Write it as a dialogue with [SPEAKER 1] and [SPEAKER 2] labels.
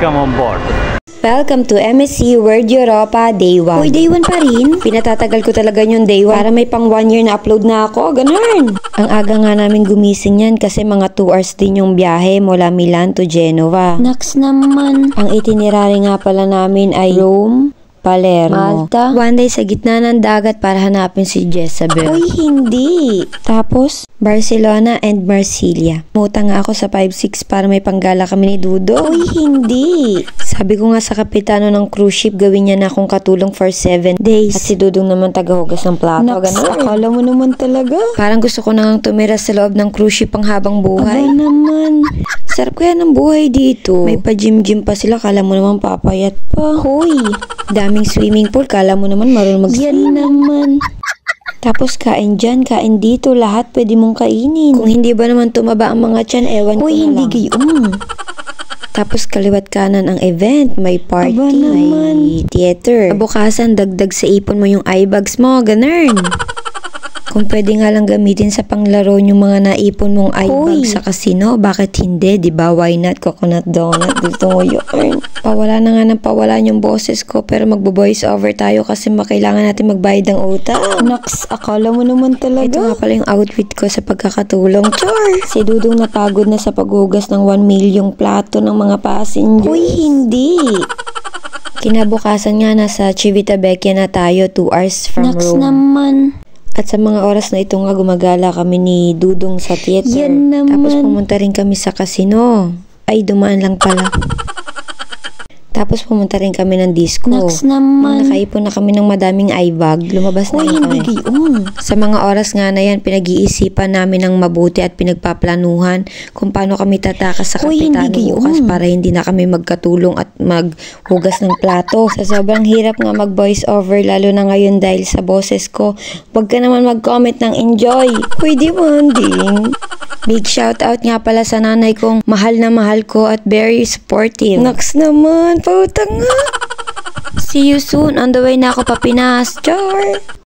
[SPEAKER 1] Welcome on board.
[SPEAKER 2] Welcome to MSC World Europa Day 1. Uy, Day 1 pa rin? Pinatatagal ko talaga yung Day 1 para may pang 1 year na upload na ako. Ganun. Ang aga nga namin gumising yan kasi mga 2 hours din yung biyahe mula Milan to Genova. Naks naman. Ang itinerary nga pala namin ay Rome, Palermo, Malta, one day sa gitna ng dagat para hanapin si Jezabel. Uy, hindi! Tapos, Barcelona and Marsilia. Muta nga ako sa 5-6 para may panggala kami ni Dudo. Uy, hindi! Sabi ko nga sa kapitano ng cruise ship, gawin niya na akong katulong for 7 days. At si Dudong naman tagahugas ng plato. Naks, akala mo naman talaga. Parang gusto ko na ngang tumira sa loob ng cruise ship ang habang buhay. Aba naman. Sarap kaya ng buhay dito. May pa-gym-gym pa sila, kala mo naman papayat pa. Hoy! Daming swimming pool, kala mo naman marunong mag-swim. Yan naman. Tapos kain dyan, kain dito, lahat pwede mong kainin. Kung hindi ba naman tumaba ang mga tiyan, ewan ko na lang. Uy, hindi gayon. Tapos kaliwat kanan ang event, may party, may theater. Kabukasan, dagdag sa ipon mo yung eye bags mo, ganun. Kung pwede nga lang gamitin sa panglaro yung mga naipon mong eye bags sa casino, bakit hindi? Diba? Why not? Coconut donut. Dito mo yun. Pawala na nga ng pawalan yung boses ko, pero magbo-voice over tayo kasi makailangan natin magbayad ng utang. Naks, akala mo naman talaga. Ito nga pala yung outfit ko sa pagkakatulong. Char! Si Dudong napagod na sa paghugas ng 1 milyong plato ng mga passenger. Uy, hindi! Kinabukasan nga nasa Civitavecchia na tayo, 2 hours from Rome. Naks naman. At sa mga oras na ito nga gumagala kami ni Dudong sa theater. Yan naman. Tapos pumunta rin kami sa casino. Ay, dumaan lang pala. Tapos pumunta rin kami ng disco. Naks naman. Nung nakaipon na kami ng madaming eye bag, lumabas na kami. Sa mga oras nga na yan, pinag-iisipan namin ng mabuti at pinagpaplanuhan kung paano kami tatakas sa kapitano bukas para hindi na kami magkatulong at maghugas ng plato. Sa sobrang hirap nga mag-voice over, lalo na ngayon dahil sa boses ko, wag ka naman mag-comment ng enjoy. Uy, demanding. Big shout out nga pala sa nanay kong mahal na mahal ko at very supportive. Naks naman, pautang nga. See you soon. On the way na ako pa Pinas. Char!